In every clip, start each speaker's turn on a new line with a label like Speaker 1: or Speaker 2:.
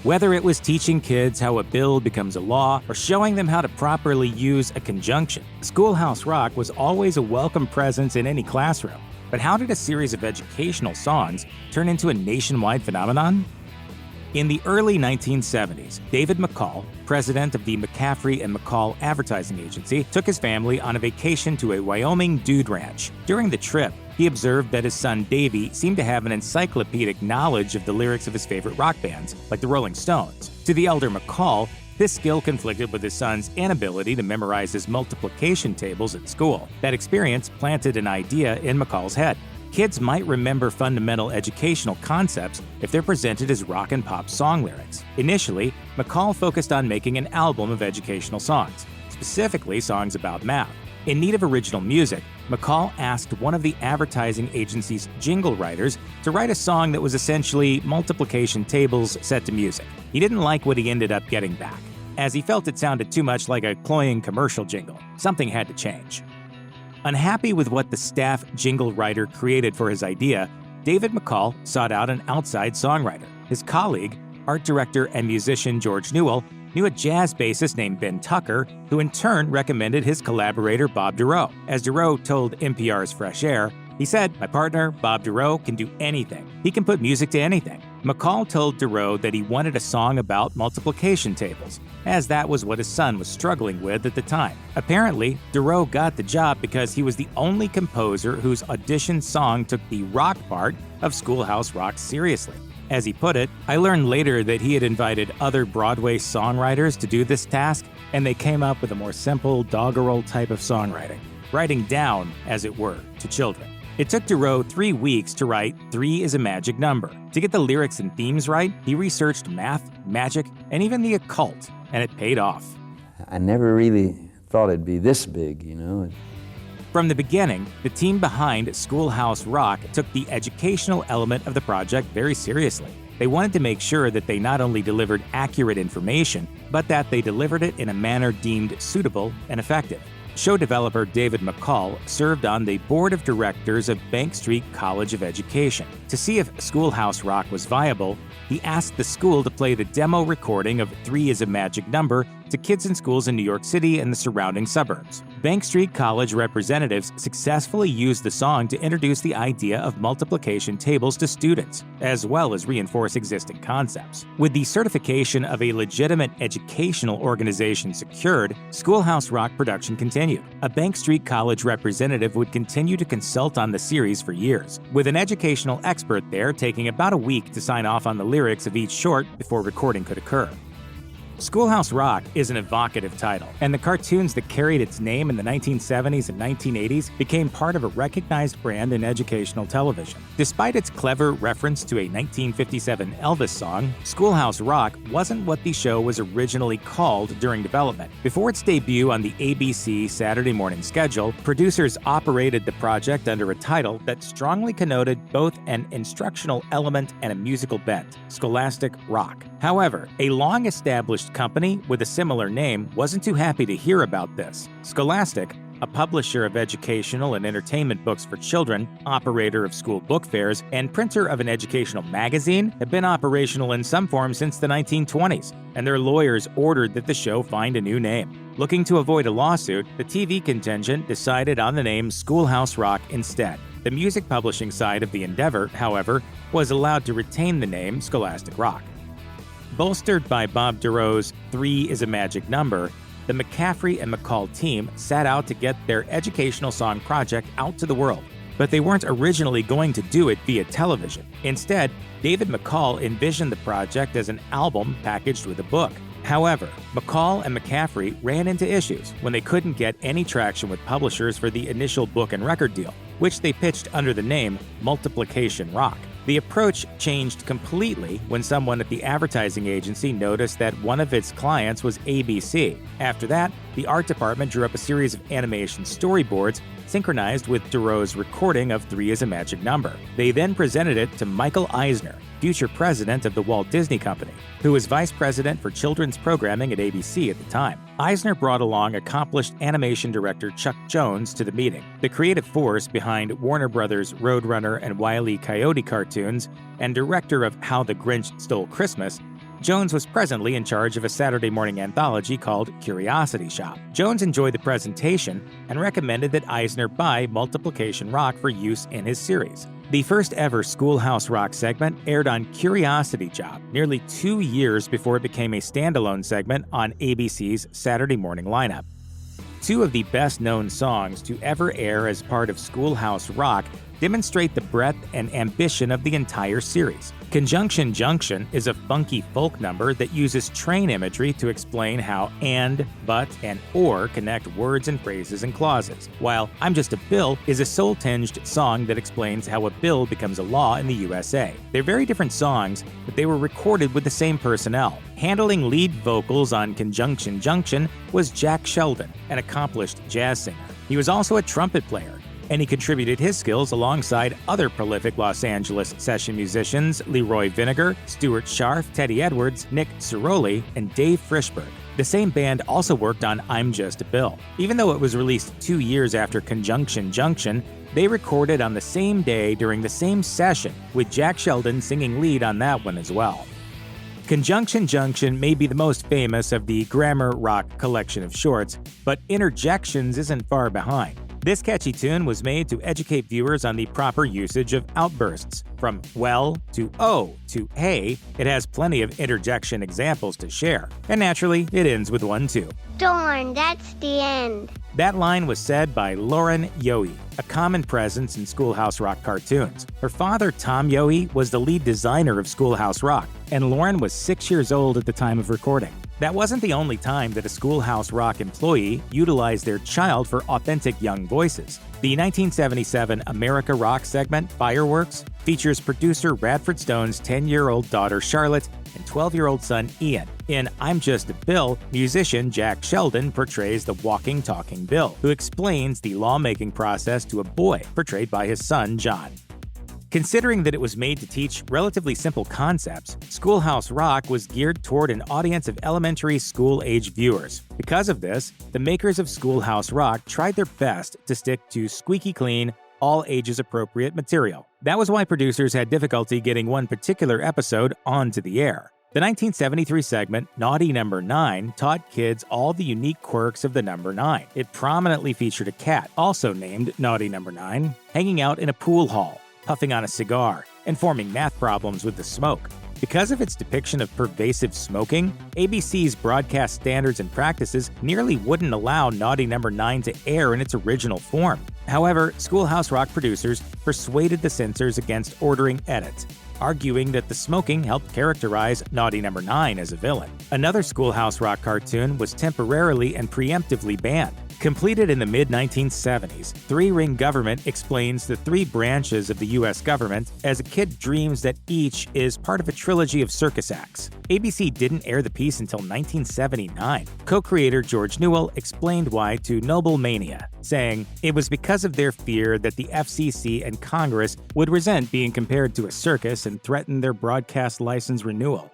Speaker 1: Whether it was teaching kids how a bill becomes a law or showing them how to properly use a conjunction, Schoolhouse Rock was always a welcome presence in any classroom. But how did a series of educational songs turn into a nationwide phenomenon? In the early 1970s, David McCall, president of the McCaffrey and McCall Advertising Agency, took his family on a vacation to a Wyoming dude ranch. During the trip, he observed that his son Davey seemed to have an encyclopedic knowledge of the lyrics of his favorite rock bands, like the Rolling Stones. To the elder McCall, this skill conflicted with his son's inability to memorize his multiplication tables at school. That experience planted an idea in McCall's head. Kids might remember fundamental educational concepts if they're presented as rock and pop song lyrics. Initially, McCall focused on making an album of educational songs, specifically songs about math. In need of original music, McCall asked one of the advertising agency's jingle writers to write a song that was essentially multiplication tables set to music. He didn't like what he ended up getting back, as he felt it sounded too much like a cloying commercial jingle. Something had to change. Unhappy with what the staff jingle writer created for his idea, David McCall sought out an outside songwriter. His colleague, art director and musician George Newell, knew a jazz bassist named Ben Tucker, who in turn recommended his collaborator Bob Dorough. As Dorough told NPR's Fresh Air, he said, "My partner, Bob Dorough, can do anything. He can put music to anything." McCall told Dorough that he wanted a song about multiplication tables, as that was what his son was struggling with at the time. Apparently, Dorough got the job because he was the only composer whose audition song took the rock part of Schoolhouse Rock seriously. As he put it, "I learned later that he had invited other Broadway songwriters to do this task, and they came up with a more simple, doggerel type of songwriting, writing down, as it were, to children." It took Dorough 3 weeks to write 3 is a Magic Number. To get the lyrics and themes right, he researched math, magic, and even the occult, and it paid off.
Speaker 2: I never really thought it'd be this big, you know.
Speaker 1: From the beginning, the team behind Schoolhouse Rock took the educational element of the project very seriously. They wanted to make sure that they not only delivered accurate information, but that they delivered it in a manner deemed suitable and effective. Show developer David McCall served on the board of directors of Bank Street College of Education. To see if Schoolhouse Rock was viable, he asked the school to play the demo recording of 3 is a Magic Number to kids in schools in New York City and the surrounding suburbs. Bank Street College representatives successfully used the song to introduce the idea of multiplication tables to students, as well as reinforce existing concepts. With the certification of a legitimate educational organization secured, Schoolhouse Rock production continued. A Bank Street College representative would continue to consult on the series for years, with an educational expert there taking about a week to sign off on the lyrics of each short before recording could occur. Schoolhouse Rock is an evocative title, and the cartoons that carried its name in the 1970s and 1980s became part of a recognized brand in educational television. Despite its clever reference to a 1957 Elvis song, Schoolhouse Rock wasn't what the show was originally called during development. Before its debut on the ABC Saturday morning schedule, producers operated the project under a title that strongly connoted both an instructional element and a musical bent: Scholastic Rock. However, a long-established company with a similar name wasn't too happy to hear about this. Scholastic, a publisher of educational and entertainment books for children, operator of school book fairs, and printer of an educational magazine, had been operational in some form since the 1920s, and their lawyers ordered that the show find a new name. Looking to avoid a lawsuit, the TV contingent decided on the name Schoolhouse Rock instead. The music publishing side of the endeavor, however, was allowed to retain the name Scholastic Rock. Bolstered by Bob Dorough's 3 is a Magic Number, the McCaffrey and McCall team set out to get their educational song project out to the world. But they weren't originally going to do it via television. Instead, David McCall envisioned the project as an album packaged with a book. However, McCall and McCaffrey ran into issues when they couldn't get any traction with publishers for the initial book and record deal, which they pitched under the name Multiplication Rock. The approach changed completely when someone at the advertising agency noticed that one of its clients was ABC. After that, the art department drew up a series of animation storyboards synchronized with Dorough's recording of 3 is a Magic Number. They then presented it to Michael Eisner, future president of the Walt Disney Company, who was vice president for children's programming at ABC at the time. Eisner brought along accomplished animation director Chuck Jones to the meeting, the creative force behind Warner Brothers' Roadrunner and Wile E. Coyote cartoons, and director of How the Grinch Stole Christmas. Jones was presently in charge of a Saturday morning anthology called Curiosity Shop. Jones enjoyed the presentation and recommended that Eisner buy Multiplication Rock for use in his series. The first ever Schoolhouse Rock segment aired on Curiosity Shop nearly 2 years before it became a standalone segment on ABC's Saturday morning lineup. Two of the best-known songs to ever air as part of Schoolhouse Rock demonstrate the breadth and ambition of the entire series. Conjunction Junction is a funky folk number that uses train imagery to explain how and, but, and or connect words and phrases and clauses, while I'm Just a Bill is a soul-tinged song that explains how a bill becomes a law in the USA. They're very different songs, but they were recorded with the same personnel. Handling lead vocals on Conjunction Junction was Jack Sheldon, an accomplished jazz singer. He was also a trumpet player, and he contributed his skills alongside other prolific Los Angeles session musicians Leroy Vinegar, Stuart Scharf, Teddy Edwards, Nick Ciroli, and Dave Frischberg. The same band also worked on I'm Just a Bill. Even though it was released 2 years after Conjunction Junction, they recorded on the same day during the same session, with Jack Sheldon singing lead on that one as well. Conjunction Junction may be the most famous of the Grammar Rock collection of shorts, but Interjections isn't far behind. This catchy tune was made to educate viewers on the proper usage of outbursts. From well to oh to hey, it has plenty of interjection examples to share. And naturally, it ends with one too.
Speaker 3: Darn, that's the end.
Speaker 1: That line was said by Lauren Yohe, a common presence in Schoolhouse Rock cartoons. Her father, Tom Yohe, was the lead designer of Schoolhouse Rock, and Lauren was 6 years old at the time of recording. That wasn't the only time that a Schoolhouse Rock employee utilized their child for authentic young voices. The 1977 America Rock segment, Fireworks, features producer Radford Stone's 10-year-old daughter Charlotte and 12-year-old son Ian. In I'm Just a Bill, musician Jack Sheldon portrays the walking, talking Bill, who explains the lawmaking process to a boy, portrayed by his son John. Considering that it was made to teach relatively simple concepts, Schoolhouse Rock was geared toward an audience of elementary school-age viewers. Because of this, the makers of Schoolhouse Rock tried their best to stick to squeaky clean, all ages appropriate material. That was why producers had difficulty getting one particular episode onto the air. The 1973 segment, Naughty Number 9, taught kids all the unique quirks of the number 9. It prominently featured a cat, also named Naughty Number 9, hanging out in a pool hall, puffing on a cigar, and forming math problems with the smoke. Because of its depiction of pervasive smoking, ABC's broadcast standards and practices nearly wouldn't allow Naughty Number 9 to air in its original form. However, Schoolhouse Rock producers persuaded the censors against ordering edits, arguing that the smoking helped characterize Naughty Number 9 as a villain. Another Schoolhouse Rock cartoon was temporarily and preemptively banned. Completed in the mid-1970s, Three Ring Government explains the three branches of the U.S. government as a kid dreams that each is part of a trilogy of circus acts. ABC didn't air the piece until 1979. Co-creator George Newell explained why to Noble Mania, saying, "It was because of their fear that the FCC and Congress would resent being compared to a circus and threaten their broadcast license renewal."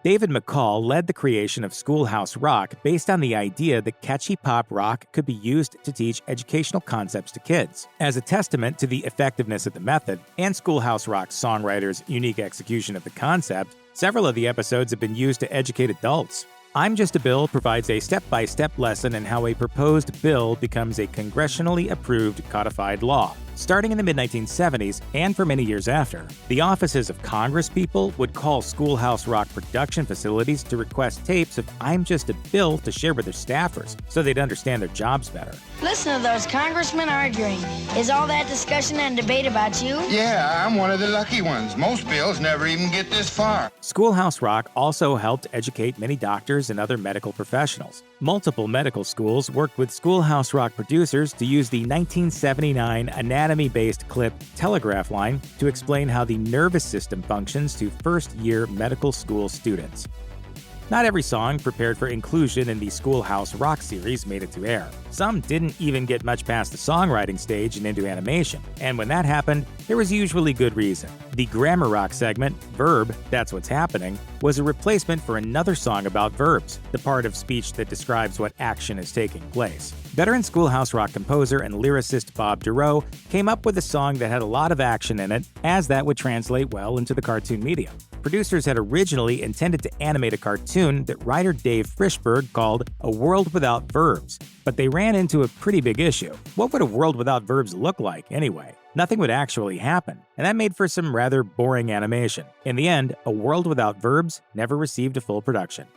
Speaker 1: David McCall led the creation of Schoolhouse Rock based on the idea that catchy pop rock could be used to teach educational concepts to kids. As a testament to the effectiveness of the method and Schoolhouse Rock's songwriters' unique execution of the concept, several of the episodes have been used to educate adults. I'm Just a Bill provides a step-by-step lesson in how a proposed bill becomes a congressionally approved codified law. Starting in the mid-1970s and for many years after, the offices of congresspeople would call Schoolhouse Rock production facilities to request tapes of I'm Just a Bill to share with their staffers so they'd understand their jobs better.
Speaker 4: Listen to those congressmen arguing. Is all that discussion and debate about you?
Speaker 5: Yeah, I'm one of the lucky ones. Most bills never even get this far.
Speaker 1: Schoolhouse Rock also helped educate many doctors and other medical professionals. Multiple medical schools worked with Schoolhouse Rock producers to use the 1979 anatomy-based clip Telegraph Line to explain how the nervous system functions to first-year medical school students. Not every song prepared for inclusion in the Schoolhouse Rock series made it to air. Some didn't even get much past the songwriting stage and into animation, and when that happened, there was usually good reason. The Grammar Rock segment, Verb, That's What's Happening, was a replacement for another song about verbs, the part of speech that describes what action is taking place. Veteran Schoolhouse Rock composer and lyricist Bob Dorough came up with a song that had a lot of action in it, as that would translate well into the cartoon medium. Producers had originally intended to animate a cartoon that writer Dave Frischberg called A World Without Verbs, but they ran into a pretty big issue. What would a world without verbs look like, anyway? Nothing would actually happen, and that made for some rather boring animation. In the end, A World Without Verbs never received a full production.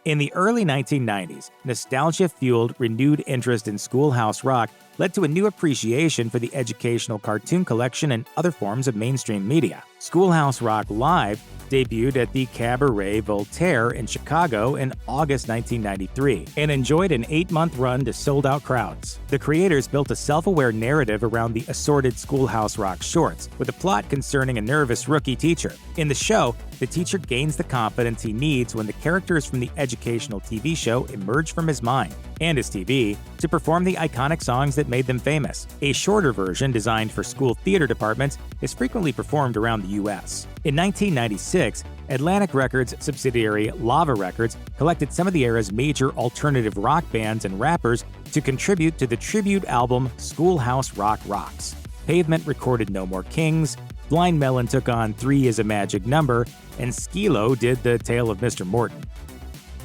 Speaker 1: In the early 1990s, nostalgia-fueled renewed interest in Schoolhouse Rock led to a new appreciation for the educational cartoon collection and other forms of mainstream media. Schoolhouse Rock Live debuted at the Cabaret Voltaire in Chicago in August 1993 and enjoyed an 8-month run to sold-out crowds. The creators built a self-aware narrative around the assorted Schoolhouse Rock shorts, with a plot concerning a nervous rookie teacher. In the show, the teacher gains the confidence he needs when the characters from the educational TV show emerge from his mind and his TV to perform the iconic songs that made them famous. A shorter version designed for school theater departments is frequently performed around the U.S. In 1996, Atlantic Records subsidiary Lava Records collected some of the era's major alternative rock bands and rappers to contribute to the tribute album Schoolhouse Rock Rocks. Pavement recorded No More Kings, Blind Melon took on 3 Is a Magic Number, and Skee-Lo did The Tale of Mr. Morton.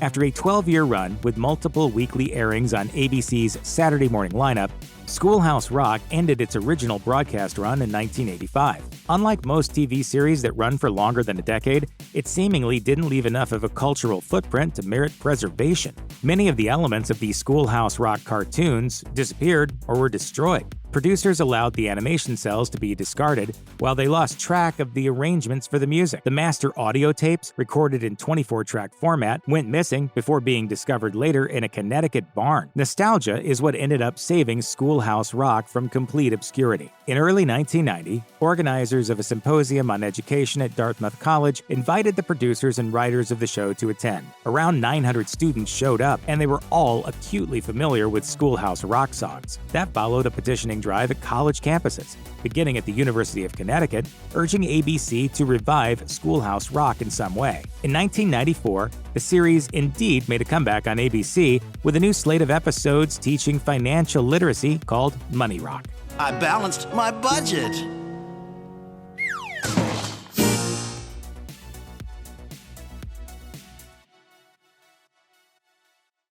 Speaker 1: After a 12-year run with multiple weekly airings on ABC's Saturday morning lineup, Schoolhouse Rock ended its original broadcast run in 1985. Unlike most TV series that run for longer than a decade, it seemingly didn't leave enough of a cultural footprint to merit preservation. Many of the elements of the Schoolhouse Rock cartoons disappeared or were destroyed. Producers allowed the animation cells to be discarded, while they lost track of the arrangements for the music. The master audio tapes, recorded in 24-track format, went missing before being discovered later in a Connecticut barn. Nostalgia is what ended up saving Schoolhouse Rock from complete obscurity. In early 1990, organizers of a symposium on education at Dartmouth College invited the producers and writers of the show to attend. Around 900 students showed up, and they were all acutely familiar with Schoolhouse Rock songs. That followed a petitioning drive at college campuses, beginning at the University of Connecticut, urging ABC to revive Schoolhouse Rock in some way. In 1994, the series indeed made a comeback on ABC with a new slate of episodes teaching financial literacy called Money Rock.
Speaker 6: I balanced my budget.